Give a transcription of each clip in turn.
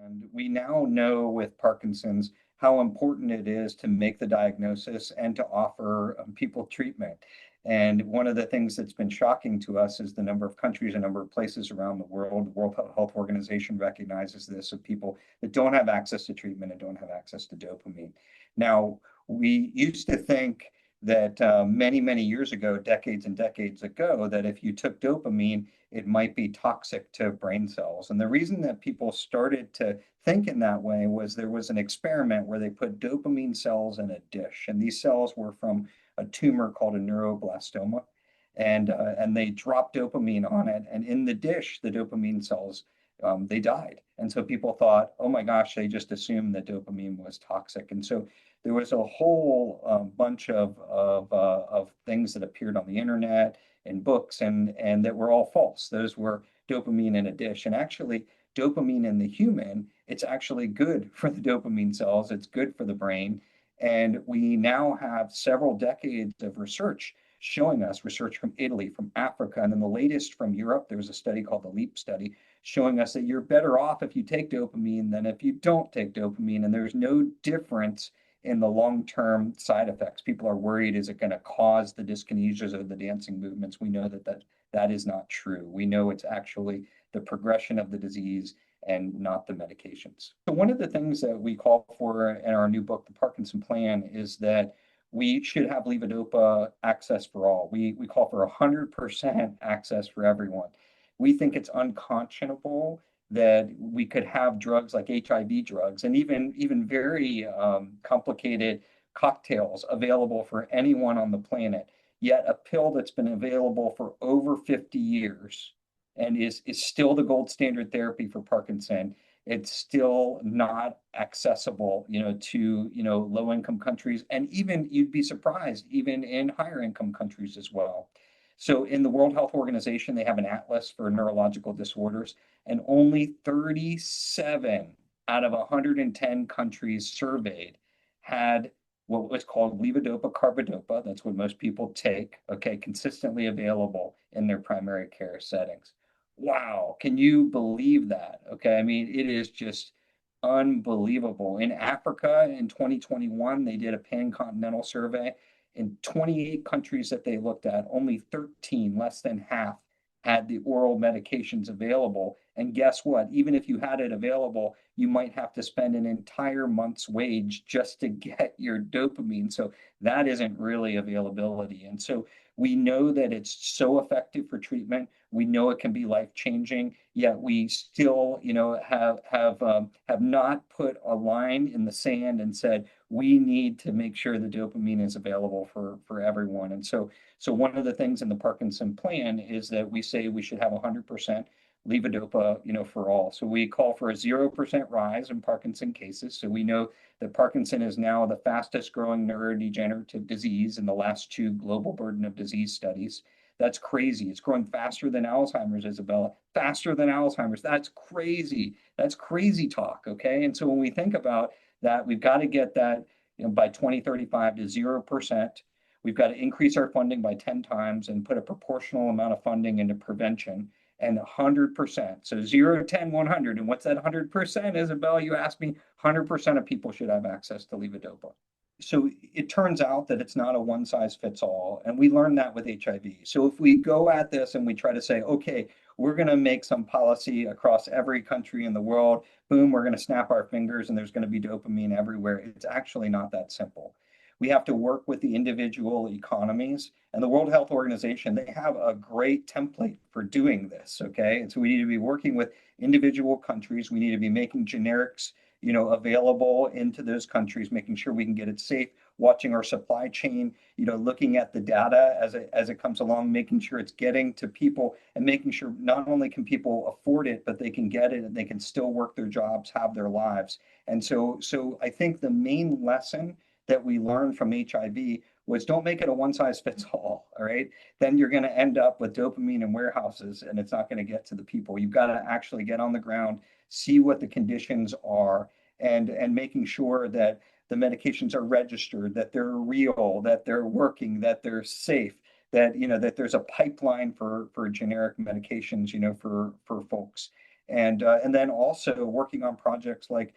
And we now know with Parkinson's how important it is to make the diagnosis and to offer people treatment. And one of the things that's been shocking to us is the number of countries, a number of places around the world. The World Health Organization recognizes this of people that don't have access to treatment and don't have access to dopamine. Now, we used to think that many, many years ago, decades and decades ago, that if you took dopamine, it might be toxic to brain cells. And the reason that people started to think in that way was there was an experiment where they put dopamine cells in a dish. And these cells were from a tumor called a neuroblastoma. And they dropped dopamine on it. And in the dish, the dopamine cells, they died. And so people thought, oh my gosh, they just assumed that dopamine was toxic. And so there was a whole bunch of things that appeared on the internet and books and that were all false. Those were dopamine in a dish. And actually, dopamine in the human, it's actually good for the dopamine cells. It's good for the brain. And we now have several decades of research showing us, research from Italy, from Africa, and then the latest from Europe. There was a study called the LEAP study showing us that you're better off if you take dopamine than if you don't take dopamine. And there's no difference in the long-term side effects. People are worried, is it going to cause the dyskinesias or the dancing movements? We know that is not true. We know it's actually the progression of the disease and not the medications. So one of the things that we call for in our new book, The Parkinson Plan, is that we should have levodopa access for all. We call for 100% access for everyone. We think it's unconscionable that we could have drugs like HIV drugs and even very complicated cocktails available for anyone on the planet. Yet a pill that's been available for over 50 years and is still the gold standard therapy for Parkinson, it's still not accessible, to, low-income countries. And even you'd be surprised, even in higher income countries as well. So in the World Health Organization, they have an atlas for neurological disorders, and only 37 out of 110 countries surveyed had what was called levodopa carbidopa. That's what most people take, okay, consistently available in their primary care settings. Wow, can you believe that? Okay, I mean, it is just unbelievable. In Africa in 2021, they did a pan-continental survey. In 28 countries that they looked at, only 13, less than half, had the oral medications available. And guess what? Even if you had it available, you might have to spend an entire month's wage just to get your dopamine. So that isn't really availability. And so we know that it's so effective for treatment. We know it can be life-changing, yet we still, have not put a line in the sand and said, we need to make sure the dopamine is available for everyone. And so one of the things in the Parkinson plan is that we say we should have 100% levodopa, for all. So we call for a 0% rise in Parkinson cases. So we know that Parkinson is now the fastest growing neurodegenerative disease in the last two global burden of disease studies. That's crazy. It's growing faster than Alzheimer's, Isabella, faster than Alzheimer's. That's crazy. That's crazy talk, okay? And so when we think about that, we've got to get that, by 2035 to 0%. We've got to increase our funding by 10 times and put a proportional amount of funding into prevention and 100%. So 0, 10, 100. And what's that 100%, Isabella? You asked me. 100% of people should have access to levodopa. So it turns out that it's not a one size fits all. And we learned that with HIV. So if we go at this and we try to say, okay, we're going to make some policy across every country in the world, boom, we're going to snap our fingers and there's going to be dopamine everywhere. It's actually not that simple. We have to work with the individual economies. And the World Health Organization, they have a great template for doing this, okay? And so we need to be working with individual countries. We need to be making generics, available into those countries, making sure we can get it safe, watching our supply chain, looking at the data as it comes along, making sure it's getting to people and making sure not only can people afford it, but they can get it and they can still work their jobs, have their lives. And so I think the main lesson that we learned from HIV was don't make it a one size fits all right? Then you're going to end up with dopamine in warehouses and it's not going to get to the people. You've got to actually get on the ground, see what the conditions are, and making sure that the medications are registered, that they're real, that they're working, that they're safe, that that there's a pipeline for generic medications, for folks. And then also working on projects like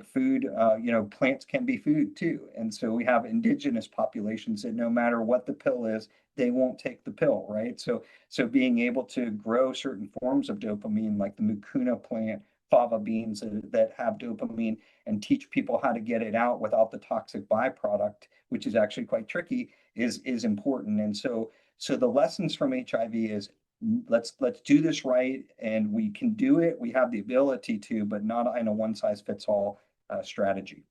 food, plants can be food too. And so we have indigenous populations that no matter what the pill is, they won't take the pill, right? So being able to grow certain forms of dopamine, like the mucuna plant, fava beans that have dopamine, and teach people how to get it out without the toxic byproduct, which is actually quite tricky, is important. And so the lessons from HIV is let's do this right, and we can do it. We have the ability to, but not in a one size fits all strategy.